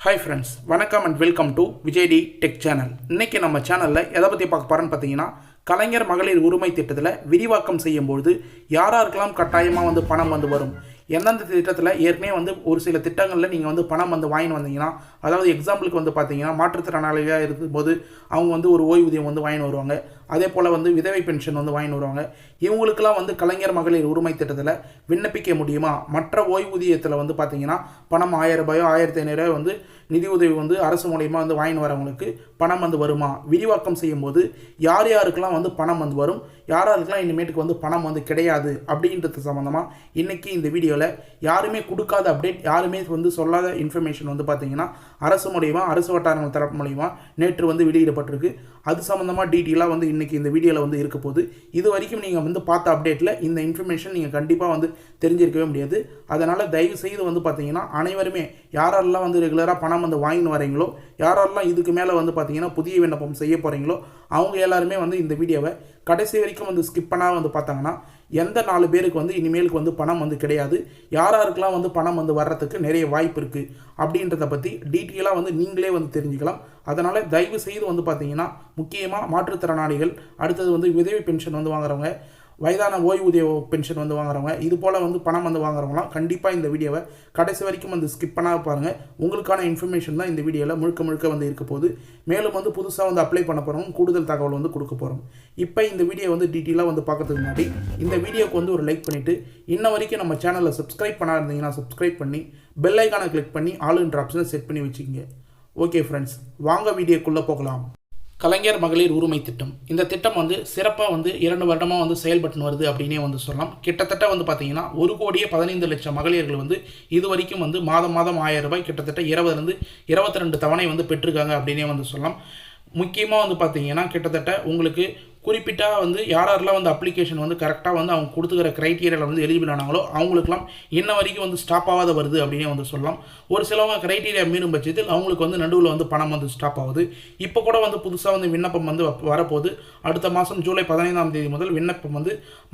Hi friends, வணக்கம் and welcome to Vijay T tech channel. இன்றைக்கி நம்ம சேனலில் எதை பற்றி பார்க்க போகிறோன்னு பார்த்தீங்கன்னா, கலைஞர் மகளிர் உரிமை திட்டத்தில் விரிவாக்கம் செய்யும்பொழுது யாராருக்கெல்லாம் கட்டாயமாக பணம் வரும், எந்தெந்த திட்டத்தில் ஏற்கனவே ஒரு சில திட்டங்களில் நீங்கள் பணம் வாங்கின்னு வந்தீங்கன்னா, அதாவது எக்ஸாம்பிளுக்கு பார்த்தீங்கன்னா மாற்றுத்திறனாளியாக இருக்கும்போது அவங்க ஒரு ஓய்வூதியம் வாங்கின்னு வருவாங்க. அதே போல் விதவை பென்ஷன் வாங்கின்னு வருவாங்க. இவங்களுக்கெல்லாம் கலைஞர் மகளிர் உரிமை திட்டத்தில் விண்ணப்பிக்க முடியுமா? மற்ற ஓய்வூதியத்தில் பார்த்தீங்கன்னா பணம் 1000 ரூபாயோ 1500 நிதி உதவி அரசு மூலயமா வாங்கின்னு வரவங்களுக்கு பணம் வருமா? விரிவாக்கம் செய்யும்போது யார் யாருக்கெல்லாம் பணம் வரும், யாராருக்கெல்லாம் இனிமேட்டுக்கு பணம் கிடையாது அப்படின்றது சம்மந்தமாக இன்றைக்கி இந்த வீடியோவில் யாருமே கொடுக்காத அப்டேட், யாருமே சொல்லாத இன்ஃபர்மேஷன் பார்த்தீங்கன்னா அரசு மூலயமா, அரசு வட்டாரங்கள் தரப்பு மூலயமா நேற்று வெளியிடப்பட்டிருக்கு. அது சம்மந்தமாக டீட்டெயிலாக இன்றைக்கி இந்த வீடியோவில் இருக்க போது. இது வரைக்கும் நீங்கள் பார்த்த அப்டேட்டில் இந்த இன்ஃபர்மேஷன் நீங்கள் கண்டிப்பாக தெரிஞ்சிருக்கவே முடியாது. அதனால் தயவு செய்து பார்த்தீங்கன்னா அனைவருமே யாரெல்லாம் ரெகுலராக பணம் வாங்கின்னு வரீங்களோ, யாரெல்லாம் இதுக்கு மேலே பார்த்தீங்கன்னா புதிய விண்ணப்பம் செய்ய போகிறீங்களோ, அவங்க எல்லாருமே இந்த வீடியோவை கடைசி வரைக்கும் ஸ்கிப் பண்ணால் பார்த்தாங்கன்னா எந்த 4 பேருக்கு இனிமேலுக்கு பணம் கிடையாது, யாராருக்கெல்லாம் பணம் வர்றதுக்கு நிறைய வாய்ப்பு இருக்குது அப்படின்றத பற்றி டீட்டெயிலாக நீங்களே தெரிஞ்சுக்கலாம். அதனால் தயவு செய்து பார்த்தீங்கன்னா முக்கியமாக மாற்றுத்திறனாளிகள், அடுத்தது விதவை பென்ஷன் வாங்குறவங்க, வயதான ஓய்வூதிய பென்ஷன் வாங்குறவங்க, இது போல் பணம் வாங்குறவங்களாம் கண்டிப்பாக இந்த வீடியோவை கடைசி வரைக்கும் ஸ்கிப் பண்ணால் பாருங்கள். உங்களுக்கான இன்ஃபர்மேஷன் தான் இந்த வீடியோவில் முழுக்க இருக்க போது. மேலும் புதுசாக அப்ளை பண்ண போகிறோம், கூடுதல் தகவல் கொடுக்க போகிறோம். இப்போ இந்த வீடியோ டீட்டெயிலாக பார்க்கறதுக்கு முன்னாடி இந்த வீடியோக்கு ஒரு லைக் பண்ணிவிட்டு, இன்ன வரைக்கும் நம்ம சேனலை சப்ஸ்கிரைப் பண்ணா இருந்தீங்கன்னா சப்ஸ்கிரைப் பண்ணி பெல் ஐக்கானை கிளிக் பண்ணி ஆல்ன்ற ஆப்ஷனை செட் பண்ணி வச்சுக்கோங்க. ஓகே ஃப்ரெண்ட்ஸ், வாங்க வீடியோக்குள்ளே போகலாம். கலைஞர் மகளிர் உரிமை திட்டம், இந்த திட்டம் சிறப்பாக 2 வருடமாக செயல்பட்டு வருது அப்படின்னே சொல்லலாம். கிட்டத்தட்ட பார்த்தீங்கன்னா 1,15,00,000 மகளிர்கள் இது வரைக்கும் மாதம் 1000 ரூபாய் கிட்டத்தட்ட 20லேருந்து 22 தவணை பெற்றிருக்காங்க அப்படின்னே சொல்லலாம். முக்கியமாக பார்த்தீங்கன்னா கிட்டத்தட்ட உங்களுக்கு குறிப்பிட்ட யாரெல்லாம் அப்ளிகேஷன் கரெக்டாக அவங்க கொடுத்துக்கிற க்ரைட்டீரியாவில் எலிஜிபிள் ஆனாங்களோ அவங்களுக்குலாம் இன்ன வரைக்கும் ஸ்டாப் ஆகாத வருது அப்படின்னே சொல்லலாம். ஒரு சிலவங்க க்ரைட்டீரியா மீறும் பட்சத்தில் அவங்களுக்கு நடுவில் பணம் ஸ்டாப் ஆகுது. இப்போ கூட புதுசாக விண்ணப்பம் வரப்போகுது. அடுத்த மாதம் ஜூலை 15ஆம் தேதி முதல் விண்ணப்பம்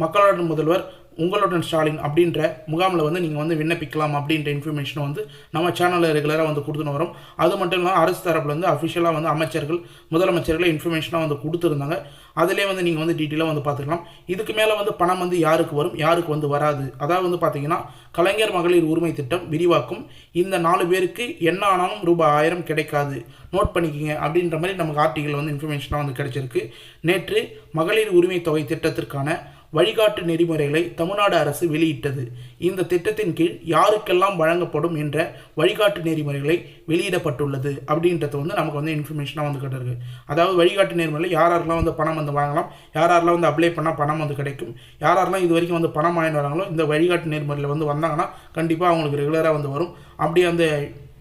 மக்களுடன் முதல்வர் உங்களுடன் ஸ்டாலின் அப்படின்ற முகாமில் நீங்கள் விண்ணப்பிக்கலாம் அப்படின்ற இன்ஃபர்மேஷனை நம்ம சேனலில் ரெகுலராக கொடுத்துன்னு வரோம். அது மட்டும் இல்லாமல் அரசு தரப்பில் அஃபிஷியலாக அமைச்சர்கள், முதலமைச்சர்கள் இன்ஃபர்மேஷனாக கொடுத்துருந்தாங்க. அதிலே நீங்கள் டீட்டெயிலாக பார்த்துக்கலாம். இதுக்கு மேலே பணம் யாருக்கு வரும், யாருக்கு வராது, அதாவது பார்த்தீங்கன்னா கலைஞர் மகளிர் உரிமை திட்டம் விரிவாக்கும். இந்த 4 பேருக்கு என்ன ஆனாலும் ரூபாய் 1000 கிடைக்காது, நோட் பண்ணிக்கிங்க அப்படின்ற மாதிரி நமக்கு ஆர்டிகல் இன்ஃபர்மேஷனாக கிடைச்சிருக்கு. நேற்று மகளிர் உரிமை தொகை திட்டத்திற்கான வழிகாட்டு நெறிமுறைகளை தமிழ்நாடு அரசு வெளியிட்டது. இந்த திட்டத்தின் கீழ் யாருக்கெல்லாம் வழங்கப்படும் என்ற வழிகாட்டு நெறிமுறைகளை வெளியிடப்பட்டுள்ளது அப்படின்றது நமக்கு இன்ஃபர்மேஷனாக கிட்டிருக்கு. அதாவது வழிகாட்டு நெறிமுறைகள் யாரெல்லாம் பணம் வாங்கலாம், யாரெல்லாம் அப்ளை பண்ணால் பணம் கிடைக்கும், யாரெல்லாம் இது வரைக்கும் பணம் வாங்கிட்டு வராங்களோ இந்த வழிகாட்டு நெறிமுறையில் வந்தாங்கன்னா கண்டிப்பாக அவங்களுக்கு ரெகுலராக வரும். அப்படி அந்த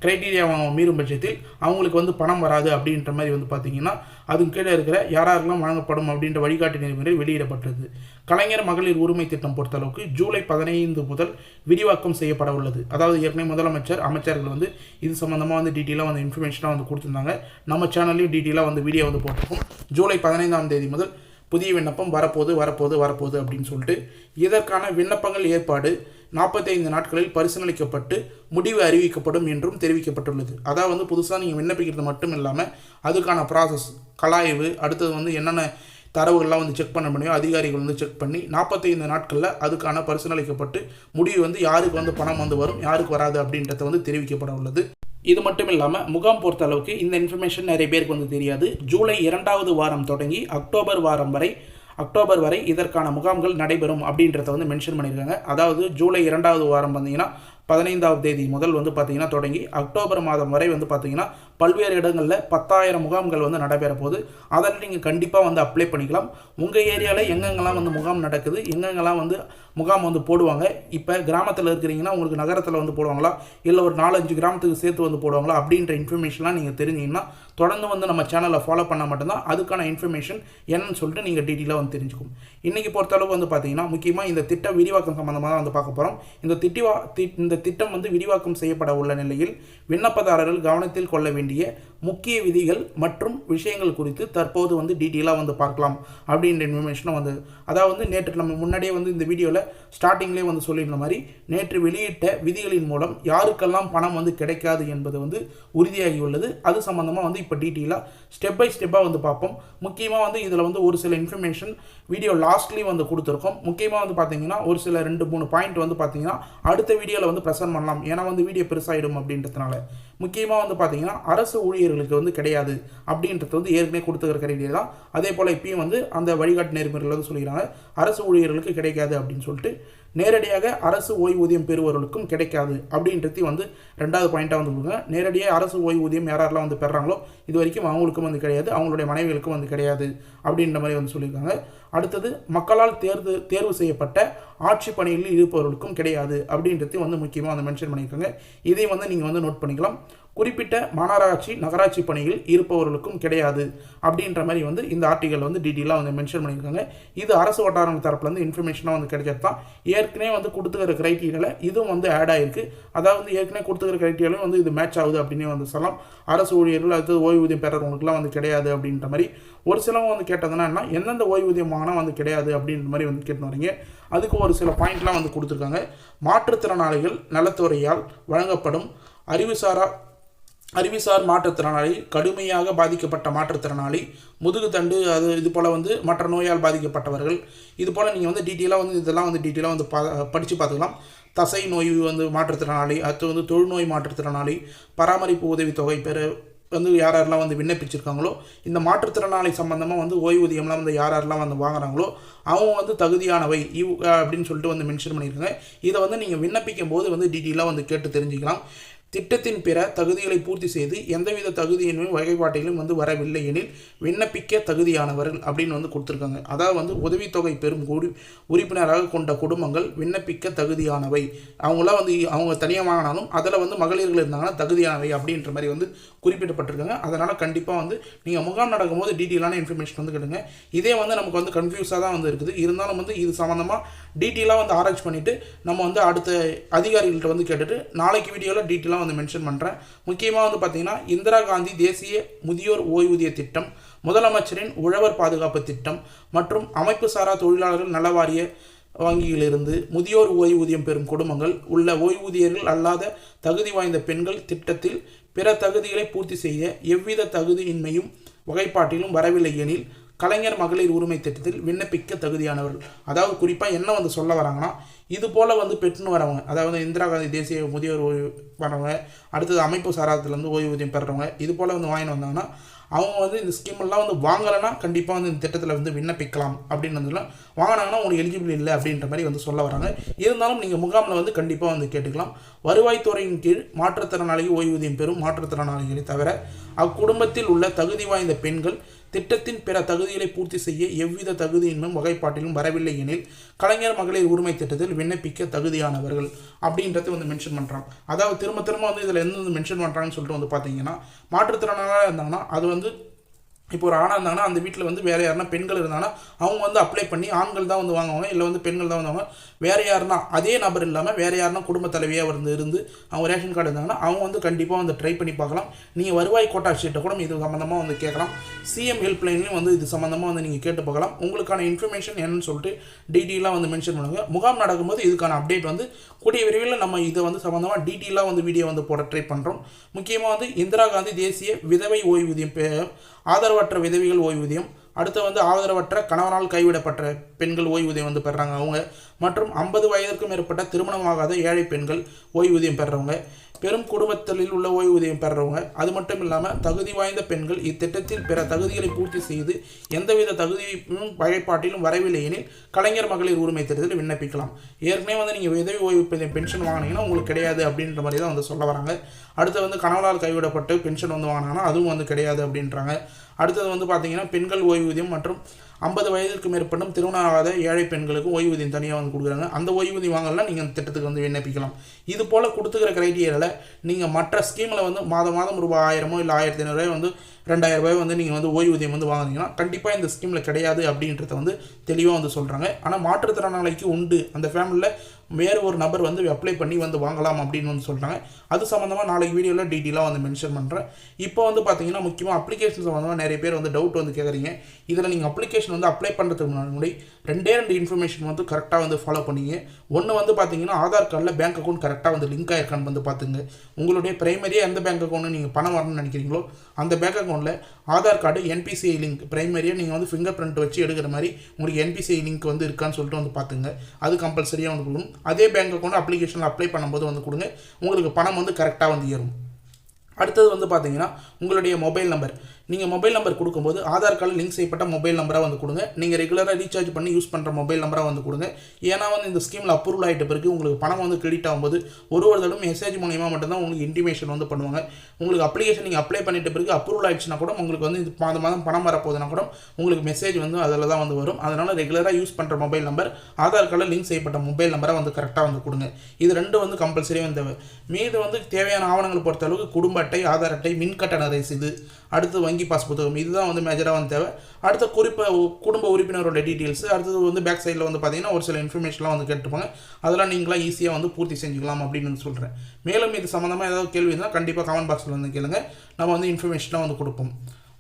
க்ரைட்டீரியா மீறும் பட்சத்தில் அவங்களுக்கு பணம் வராது அப்படின்ற மாதிரி பார்த்தீங்கன்னா அதுக்கு கீழே இருக்கிற யாரெல்லாம் வழங்கப்படும் அப்படின்ற வழிகாட்டு நெறிமுறை வெளியிடப்பட்டது. கலைஞர் மகளிர் உரிமை திட்டம் பொறுத்தளவுக்கு ஜூலை 15 முதல் விரிவாக்கம் செய்யப்பட உள்ளது. அதாவது ஏற்கனவே முதலமைச்சர், அமைச்சர்கள் இது சம்மந்தமாக டீட்டெயிலாக இன்ஃபர்மேஷனாக கொடுத்துருந்தாங்க. நம்ம சேனல்லையும் டீட்டெயிலாக வீடியோ போட்டிருக்கோம். ஜூலை 15ஆம் தேதி முதல் புதிய விண்ணப்பம் வரப்போகுது அப்படின்னு சொல்லிட்டு இதற்கான விண்ணப்பங்கள் ஏற்பாடு 45 நாட்களில் பரிசீலிக்கப்பட்டு முடிவு அறிவிக்கப்படும் என்றும் தெரிவிக்கப்பட்டுள்ளது. அதாவது புதுசாக நீங்கள் விண்ணப்பிக்கிறது மட்டும் இல்லாமல் அதுக்கான ப்ராசஸ், கலாய்வு, அடுத்தது என்னென்ன தரவுகள்லாம் செக் பண்ண முடியும், அதிகாரிகள் செக் பண்ணி 45 நாட்களில் அதுக்கான பரிசீலிக்கப்பட்டு முடிவு யாருக்கு பணம் வரும், யாருக்கு வராது அப்படின்றத தெரிவிக்கப்பட உள்ளது. இது மட்டும் இல்லாமல் முகாம் பொறுத்த அளவுக்கு இந்த இன்ஃபர்மேஷன் நிறைய பேருக்கு தெரியாது. ஜூலை 2வது வாரம் தொடங்கி அக்டோபர் வரை இதற்கான முகாம்கள் நடைபெறும் அப்படின்றத மென்ஷன் பண்ணியிருக்காங்க. அதாவது ஜூலை 2வது வாரம் பார்த்தீங்கன்னா 15ஆம் தேதி முதல் பார்த்தீங்கன்னா தொடங்கி அக்டோபர் மாதம் வரை பார்த்தீங்கன்னா பல்வேறு இடங்களில் 10,000 முகாம்கள் நடைபெற போகுது. அதில் நீங்கள் கண்டிப்பாக அப்ளை பண்ணிக்கலாம். உங்கள் ஏரியாவில் எங்கெங்கெல்லாம் முகாம் நடக்குது, எங்கெங்கெல்லாம் முகாம் போடுவாங்க, இப்போ கிராமத்தில் இருக்கிறீங்கன்னா உங்களுக்கு நகரத்தில் போடுவாங்களா, இல்லை ஒரு 4-5 கிராமத்துக்கு சேர்த்து போடுவாங்களா அப்படின்ற இன்ஃபர்மேஷன்லாம் நீங்கள் தெரிஞ்சிங்கன்னா தொடர்ந்து நம்ம சேனலை ஃபாலோ பண்ணால் மட்டும்தான் அதுக்கான இன்ஃபர்மேஷன் என்னன்னு சொல்லிட்டு நீங்கள் டீட்டெயிலாக தெரிஞ்சுக்கும். இன்றைக்கி பொறுத்தளவு பார்த்தீங்கன்னா முக்கியமாக இந்த திட்ட விரிவாக்கம் சம்மந்தமாக தான் பார்க்க போகிறோம். இந்த திட்டம் விரிவாக்கம் செய்யப்பட உள்ள நிலையில் விண்ணப்பதாரர்கள் கவனத்தில் கொள்ள வேண்டிய முக்கிய விதிகள் மற்றும் விஷயங்கள் குறித்து தற்போது வந்து டீட்டெயிலாக வந்து பார்க்கலாம் அப்படின்ற இன்ஃபர்மேஷனை வந்து அதாவது நேற்று நம்ம முன்னாடியே வந்து இந்த வீடியோவில் ஸ்டார்டிங்லேயே வந்து சொல்லியிருந்த மாதிரி நேற்று வெளியிட்ட விதிகளின் மூலம் யாருக்கெல்லாம் பணம் வந்து கிடைக்காது என்பது வந்து உறுதியாகி உள்ளது. அது சம்மந்தமாக வந்து இப்போ டீட்டெயிலாக ஸ்டெப் பை ஸ்டெப்பாக வந்து பார்ப்போம். முக்கியமாக வந்து இதில் வந்து ஒரு சில இன்ஃபர்மேஷன் வீடியோ லாஸ்ட்லேயும் வந்து கொடுத்துருக்கோம். முக்கியமாக வந்து பார்த்தீங்கன்னா ஒரு சில 2-3 பாயிண்ட் வந்து பார்த்தீங்கன்னா அடுத்த வீடியோவில் வந்து ப்ரெசென்ட் பண்ணலாம், ஏன்னா வந்து வீடியோ பெருசாகிடும் அப்படின்றதுனால. முக்கியமாக வந்து பார்த்தீங்கன்னா அரசு ஊழியர்களுக்கு வந்து கிடையாது அப்படின்றது வந்து ஏற்கனவே கொடுத்துருக்கிற கிரைட்டீரியா தான். அதே போல் இப்பயும் வந்து அந்த வழிகாட்டு நெறிமுறையில் வந்து சொல்லிக்கிறாங்க அரசு ஊழியர்களுக்கு கிடைக்காது அப்படின்னு சொல்லிட்டு. நேரடியாக அரசு ஓய்வூதியம் பெறுவர்களுக்கும் கிடைக்காது அப்படின்றது வந்து 2வது பாயிண்ட்டாக வந்து கொடுங்க. நேரடியாக அரசு ஓய்வூதியம் யாரெல்லாம் வந்து பெறாங்களோ இது வரைக்கும் அவங்களுக்கும் வந்து கிடையாது, அவங்களுடைய மனைவிகளுக்கும் வந்து கிடையாது அப்படின்ற மாதிரி வந்து சொல்லியிருக்காங்க. அடுத்தது மக்களால் தேர்வு செய்யப்பட்ட ஆட்சி பணிகளில் இருப்பவர்களுக்கும் கிடையாது அப்படின்றதையும் வந்து முக்கியமாக வந்து மென்ஷன் பண்ணியிருக்காங்க. இதையும் வந்து நீங்கள் வந்து நோட் பண்ணிக்கலாம். குறிப்பிட்ட மாநகராட்சி நகராட்சி பணியில் இருப்பவர்களுக்கும் கிடையாது அப்படின்ற மாதிரி வந்து இந்த ஆர்டிகல் வந்து டீட்டெயிலாக வந்து மென்ஷன் பண்ணியிருக்காங்க. இது அரசு வட்டாரம் தரப்புலேருந்து இன்ஃபர்மேஷனாக வந்து கிடைச்சது தான். ஏற்கனவே வந்து கொடுத்துக்கிற கிரைட்டீரியாவில் இதுவும் வந்து ஆட் ஆகிருக்கு. அதாவது ஏற்கனவே கொடுத்துக்கிற கிரைட்டீரியாலும் வந்து இது மேட்ச் ஆகுது அப்படின்னு வந்து சொல்லலாம். அரசு ஊழியர்கள் அடுத்தது ஓய்வூதியம் பெறவங்களுக்குலாம் வந்து கிடையாது அப்படின்ற மாதிரி. ஒரு சிலவங்க வந்து கேட்டதுன்னா என்ன, எந்தெந்த ஓய்வூதியம் வாங்கினா வந்து கிடையாது அப்படின்ற மாதிரி வந்து கேட்டு வரீங்க. அதுக்கு ஒரு சில பாயிண்ட்லாம் வந்து கொடுத்துருக்காங்க. மாற்றுத்திறனாளிகள் நலத்துறையால் வழங்கப்படும் அறிவுசார் மாற்றுத்திறனாளி, கடுமையாக பாதிக்கப்பட்ட மாற்றுத்திறனாளி, முதுகுத்தண்டு அது இது போல் வந்து மற்ற நோயால் பாதிக்கப்பட்டவர்கள், இது போல் நீங்கள் வந்து டீட்டெயிலாக வந்து இதெல்லாம் வந்து டீட்டெயிலாக வந்து படித்து பார்த்துக்கலாம். தசை நோய் வந்து மாற்றுத்திறனாளி, அடுத்து வந்து தொழுநோய் மாற்றுத்திறனாளி, பராமரிப்பு உதவித்தொகை பெற வந்து யாரெல்லாம் வந்து விண்ணப்பிச்சிருக்காங்களோ, இந்த மாற்றுத்திறனாளி சம்பந்தமாக வந்து ஓய்வூதியம்லாம் வந்து யாரெல்லாம் வந்து வாங்குறாங்களோ அவங்க வந்து தகுதியானவை அப்படின்னு சொல்லிட்டு வந்து மென்ஷன் பண்ணியிருக்காங்க. இதை வந்து நீங்கள் விண்ணப்பிக்கும் போது வந்து டீட்டெயிலாக வந்து கேட்டு தெரிஞ்சுக்கலாம். திட்டத்தின் பிற தகுதிகளை பூர்த்தி செய்து எந்தவித தகுதியின்மையும் வகைப்பாட்டிலும் வந்து வரவில்லை எனில் விண்ணப்பிக்க தகுதியானவர்கள் அப்படின்னு வந்து கொடுத்துருக்காங்க. அதாவது வந்து உதவித்தொகை பெறும் உறுப்பினராக கொண்ட குடும்பங்கள் விண்ணப்பிக்க தகுதியானவை. அவங்களாம் வந்து அவங்க தனியாக வாங்கினாலும் அதில் வந்து மகளிர்கள் இருந்தாங்கன்னா தகுதியானவை அப்படின்ற மாதிரி வந்து குறிப்பிடப்பட்டிருக்காங்க. அதனால் கண்டிப்பாக வந்து நீங்கள் முகாம் நடக்கும்போது டீட்டெயிலான இன்ஃபர்மேஷன் வந்து கேளுங்க. இதே வந்து நமக்கு வந்து கன்ஃபியூஸாக தான் வந்து இருக்குது. இருந்தாலும் வந்து இது சம்மந்தமாக டீட்டெயிலாக வந்து ஆராய்ச்சி பண்ணிவிட்டு நம்ம வந்து அடுத்த அதிகாரிகள்கிட்ட வந்து கேட்டுட்டு நாளைக்கு வீடியோவில் டீட்டெயிலாக வந்து மென்ஷன் பண்ணுறேன். முக்கியமாக வந்து பார்த்தீங்கன்னா இந்திரா காந்தி தேசிய முதியோர் ஓய்வூதிய திட்டம், முதலமைச்சரின் உழவர் பாதுகாப்பு திட்டம் மற்றும் அமைப்பு சாரா தொழிலாளர்கள் நல வாரிய வங்கியிலிருந்து முதியோர் ஓய்வூதியம் பெறும் குடும்பங்கள் உள்ள ஓய்வூதியர்கள் அல்லாத தகுதி வாய்ந்த பெண்கள் திட்டத்தில் பிற தகுதிகளை பூர்த்தி செய்ய எவ்வித தகுதியின்மையும் வகைப்பாட்டிலும் வரவில்லை எனில் கலைஞர் மகளிர் உரிமை திட்டத்தில் விண்ணப்பிக்க தகுதியானவர்கள். அதாவது குறிப்பாக என்ன வந்து சொல்ல வராங்கன்னா, இது போல் வந்து பெற்றுன்னு வரவங்க, அதாவது இந்திரா காந்தி தேசிய முதியோர் ஓய்வு வரவங்க, அடுத்தது அமைப்பு சாராத்திலேருந்து ஓய்வூதியம் பெறுறவங்க, இது போல் வந்து வாங்கிட்டு வந்தாங்கன்னா அவங்க வந்து இந்த ஸ்கீமெல்லாம் வந்து வாங்கலைன்னா கண்டிப்பாக வந்து இந்த திட்டத்தில் வந்து விண்ணப்பிக்கலாம் அப்படின்னு வந்துலாம். வாங்கினாங்கன்னா உங்களுக்கு எலிஜிபிள் இல்லை அப்படின்ற மாதிரி வந்து சொல்ல வராங்க. இருந்தாலும் நீங்கள் முகாமில் வந்து கண்டிப்பாக வந்து கேட்டுக்கலாம். வருவாய்த்துறையின் கீழ் மாற்றுத்திறனாளி ஓய்வூதியம் பெறும் மாற்றுத்திறனாளிகளை தவிர அக்குடும்பத்தில் உள்ள தகுதி வாய்ந்த பெண்கள் திட்டத்தின் பிற தகுதிகளை பூர்த்தி செய்ய எவ்வித தகுதியின்மையும் வகைப்பாட்டிலும் வரவில்லை எனில் கலைஞர் மகளிர் உரிமை திட்டத்தில் விண்ணப்பிக்க தகுதியானவர்கள் அப்படின்றத வந்து மென்ஷன் பண்ணுறாங்க. அதாவது திரும்ப வந்து இதில் எந்த வந்து மென்ஷன் பண்ணுறாங்கன்னு சொல்லிட்டு வந்து பார்த்தீங்கன்னா, மாற்றுத்திறனாளியாக இருந்தாங்கன்னா அது வந்து இப்போ ஒரு ஆணாக இருந்தாங்கன்னா அந்த வீட்டில் வந்து வேறு யாருன்னா பெண்கள் இருந்தாங்கன்னா அவங்க வந்து அப்ளை பண்ணி ஆண்கள் தான் வந்து வாங்குவாங்க, இல்லை வந்து பெண்கள் தான் வந்து வாங்குவாங்க. வேறு யாருன்னா அதே நபர் இல்லாமல் வேறு யாருன்னா குடும்ப தலைவியாக இருந்து அவங்க ரேஷன் கார்டு இருந்தாங்கன்னா அவங்க வந்து கண்டிப்பாக வந்து ட்ரை பண்ணி பார்க்கலாம். நீங்கள் வருவாய் கோட்டா ஷீட்டை கூட இது சம்மந்தமாக வந்து கேட்கலாம். சிஎம் ஹெல்ப்லைன்லையும் வந்து இது சம்மந்தமாக வந்து நீங்கள் கேட்டு பார்க்கலாம். உங்களுக்கான இன்ஃபர்மேஷன் என்னன்னு சொல்லிட்டு டீட்டெயிலாக வந்து மென்ஷன் பண்ணுங்கள். முகாம் நடக்கும்போது இதுக்கான அப்டேட் வந்து கூடிய விரைவில் நம்ம இதை வந்து சம்மந்தமாக டீட்டெயிலாக வந்து வீடியோ வந்து போட ட்ரை பண்ணுறோம். முக்கியமாக வந்து இந்திரா காந்தி தேசிய விதவை ஓய்வூதியம், ஆதரவற்ற விதவிகள் ஓய்வூதியம், அடுத்து வந்து ஆதரவற்ற கணவனால் கைவிடப்பட்ட பெண்கள் ஓய்வூதியம் வந்து பெறாங்க அவங்க, மற்றும் 50 வயதிற்கும் மேற்பட்ட திருமணமாகாத ஏழை பெண்கள் ஓய்வூதியம் பெறவங்க, பெரும் குடும்பத்தில் உள்ள ஓய்வூதியம் பெறவங்க, அது மட்டும் இல்லாமல் தகுதி வாய்ந்த பெண்கள் இத்திட்டத்தில் பிற தகுதிகளை பூர்த்தி செய்து எந்தவித தகுதியும் வகைப்பாட்டிலும் வரவில்லை எனில் கலைஞர் மகளிர் உரிமை திட்டத்தில் விண்ணப்பிக்கலாம். ஏற்கனவே வந்து நீங்கள் விதவி ஓய்வு பென்ஷன் வாங்கினீங்கன்னா உங்களுக்கு கிடையாது அப்படின்ற மாதிரி தான் வந்து சொல்ல வராங்க. அடுத்து வந்து கணவனால் கைவிடப்பட்டு பென்ஷன் வந்து வாங்கினாங்கன்னா அதுவும் வந்து கிடையாது அப்படின்றாங்க. அடுத்தது வந்து பார்த்தீங்கன்னா பெண்கள் ஓய்வூதியம் மற்றும் 50 வயதிற்கு மேற்பட்டும் திருமணம் ஆகாத ஏழை பெண்களுக்கு ஓய்வூதியம் தனியாக வந்து கொடுக்குறாங்க. அந்த ஓய்வூதியம் வாங்கலாம் நீங்கள் அந்த திட்டத்துக்கு வந்து விண்ணப்பிக்கலாம். இது போல் கொடுத்துக்கிற கிரைட்டீரியாவில் நீங்கள் மற்ற ஸ்கீமில் வந்து மாதம் ரூபாய் 1000 இல்லை 1500 வந்து 2000 வந்து நீங்கள் வந்து ஓய்வூதியம் வந்து வாங்குனீங்கன்னா கண்டிப்பாக இந்த ஸ்கீமில் கிடையாது அப்படின்றத வந்து தெளிவாக வந்து சொல்கிறாங்க. ஆனால் மாற்றுத்திறனாளிக்கு உண்டு, அந்த ஃபேமிலியில் வேறு ஒரு நபர் வந்து அப்ளை பண்ணி வந்து வாங்கலாம் அப்படின்னு வந்து சொல்கிறாங்க. அது சம்மந்தமாக நாளைக்கு வீடியோவில் டீட்டெயிலாக வந்து மென்ஷன் பண்ணுறேன். இப்போ வந்து பார்த்தீங்கன்னா முக்கியமாக அப்ளிகேஷன் சம்மந்தமாக நிறைய பேர் வந்து டவுட் வந்து கேட்குறீங்க. இதில் நீங்கள் அப்ளிகேஷன் வந்து அப்ளை பண்ணுறதுக்கு முன்னாடி ரெண்டு இன்ஃபர்மேஷன் வந்து கரெக்டாக வந்து ஃபாலோ பண்ணிங்க. ஒன்று வந்து பார்த்தீங்கன்னா ஆதார் கார்டில் பேங்க் அக்கௌண்ட் கரெக்டாக வந்து லிங்க் ஆயிருக்கான்னு வந்து பார்த்துங்க. உங்களுடைய பிரைமரியாக எந்த பேங்க் அக்கௌண்ட் நீங்கள் பணம் வரணும்னு நினைக்கிறீங்களோ அந்த பேங்க் அக்கௌண்ட்டில் ஆதார் கார்டு என்பிசிஐ லிங்க் பிரைமரியாக நீங்கள் வந்து ஃபிங்கர் பிரிண்ட் வச்சு எடுக்கிற மாதிரி உங்களுக்கு என்பிசிஐ லிங்க் வந்து இருக்கான்னு சொல்லிட்டு வந்து பார்த்துங்க. அது கம்பல்சரியாக வந்து கொடுக்கணும். அதே பேங்க் அக்கௌண்ட் அப்ளிகேஷனில் அப்ளை பண்ணும்போது வந்து கொடுங்க. உங்களுக்கு பணம் வந்து கரெக்டாக வந்து ஏறும். அடுத்தது வந்து பார்த்தீங்கன்னா உங்களுடைய மொபைல் நம்பர். நீங்கள் மொபைல் நம்பர் கொடுக்கும்போது ஆதார் கார்டு லிங்க் செய்யப்பட்ட மொபைல் நம்பராக வந்து கொடுங்க. நீங்கள் ரெகுலராக ரீசார்ஜ் பண்ணி யூஸ் பண்ணுற மொபைல் நம்பராக வந்து கொடுங்க. ஏன்னா வந்து இந்த ஸ்கீமில் அப்ரூவல் ஆகிட்ட பிறகு உங்களுக்கு பணம் வந்து கிரெடிட் ஆகும்போது ஒரு தடவை மெசேஜ் மூலியமாக மட்டும்தான் உங்களுக்கு இன்டிமேஷன் வந்து பண்ணுவாங்க. உங்களுக்கு அப்ளிகேஷன் நீங்கள் அப்ளை பண்ணிட்ட பிறகு அப்ரூவல் ஆகிடுச்சுன்னா கூட உங்களுக்கு வந்து இந்த மாதம் பணம் வரப்போகுதுன்னா கூட உங்களுக்கு மெசேஜ் வந்து அதில் தான் வந்து வரும். அதனால் ரெகுலராக யூஸ் பண்ணுற மொபைல் நம்பர் ஆதார் கார்டில் லிங்க் செய்யப்பட்ட மொபைல் நம்பரை வந்து கரெக்டாக வந்து கொடுங்க. இது ரெண்டு வந்து கம்பல்சரியாக வந்து தேவை. மீது வந்து தேவையான ஆவணங்கள் பொறுத்த அளவுக்கு குடும்ப அட்டை, ஆதார் அட்டை, மின் கட்டண ரசீது, அடுத்து வங்கி பாஸ் புத்தகம், இதுதான் வந்து மேஜராக வந்து தேவை. அடுத்த குடும்ப உறுப்பினரோட டீட்டெயில்ஸ், அடுத்தது வந்து பேக் சைடில் வந்து பார்த்தீங்கன்னா ஒரு சில இன்ஃபர்மேஷன்லாம் வந்து கேட்டுப்பாங்க. அதெல்லாம் நீங்களாம் ஈஸியாக வந்து பூர்த்தி செஞ்சுக்கலாம் அப்படின்னு வந்து சொல்கிறேன். மேலும் இது சம்மந்தமாக ஏதாவது கேள்வி இருந்தால் கண்டிப்பாக கமெண்ட் பாக்ஸில் வந்து கேளுங்க. நம்ம வந்து இன்ஃபர்மேஷனாக வந்து கொடுப்போம்.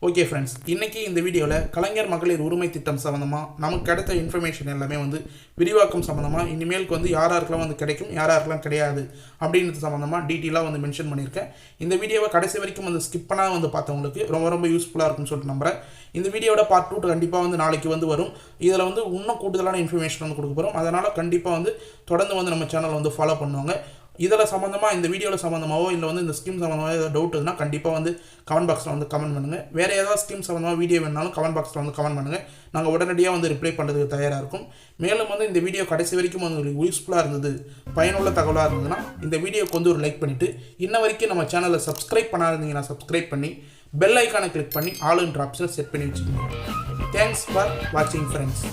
ஓகே ஃப்ரெண்ட்ஸ், இன்றைக்கி இந்த வீடியோவில் கலைஞர் மகளிர் உரிமை திட்டம் சம்மந்தமாக நமக்கு கிடைத்த இன்ஃபர்மேஷன் எல்லாமே வந்து விரிவாக்கம் சம்மந்தமாக இனிமேலுக்கு வந்து யாராருக்கெல்லாம் வந்து கிடைக்கும், யாராருக்கெல்லாம் கிடையாது அப்படின்றது சம்மந்தமாக டீட்டெயிலாக வந்து மென்ஷன் பண்ணியிருக்கேன். இந்த வீடியோவை கடைசி வரைக்கும் வந்து ஸ்கிப் பண்ணால் வந்து பார்த்தவங்களுக்கு ரொம்ப யூஸ்ஃபுல்லாக இருக்கும்னு சொல்லிட்டு நம்புகிறேன். இந்த வீடியோட பார்ட் 2 கண்டிப்பாக வந்து நாளைக்கு வந்து வரும். இதில் வந்து இன்னும் கூடுதலான இன்ஃபர்மேஷன் வந்து கொடுக்க போகிறோம். அதனால் கண்டிப்பாக வந்து தொடர்ந்து வந்து நம்ம சேனல் வந்து ஃபாலோ பண்ணுவாங்க. இதில் சம்மந்தமாக இந்த வீடியோவில் சம்மந்தமாகவோ இல்லை வந்து இந்த ஸ்கீம் சம்மந்தமாக ஏதாவது டவுட் இருந்தால் கண்டிப்பாக வந்து கமெண்ட் பாக்ஸில் வந்து கமெண்ட் பண்ணுங்கள். வேறு ஏதாவது ஸ்கீம் சம்மந்தமாக வீடியோ வேணாலும் கமெண்ட் பாக்ஸில் வந்து கமெண்ட் பண்ணுங்கள். நாங்கள் உடனடியாக வந்து ரிப்ளை பண்ணுறதுக்கு தயாராக இருக்கும். மேலும் வந்து இந்த வீடியோ கடைசி வரைக்கும் வந்து உங்களுக்கு யூஸ்ஃபுல்லாக இருந்தது, பயனுள்ள தகவலாக இருந்ததுன்னா இந்த வீடியோக்கு வந்து ஒரு லைக் பண்ணிவிட்டு இன்ன வரைக்கும் நம்ம சேனலை சப்ஸ்கிரைப் பண்ணாதீங்கன்னா சப்ஸ்கிரைப் பண்ணி பெல் ஐக்கானை கிளிக் பண்ணி ஆல் என்ற ஆப்ஷனை செட் பண்ணி வச்சுக்கோங்க. தேங்க்ஸ் ஃபார் வாட்சிங் ஃப்ரெண்ட்ஸ்.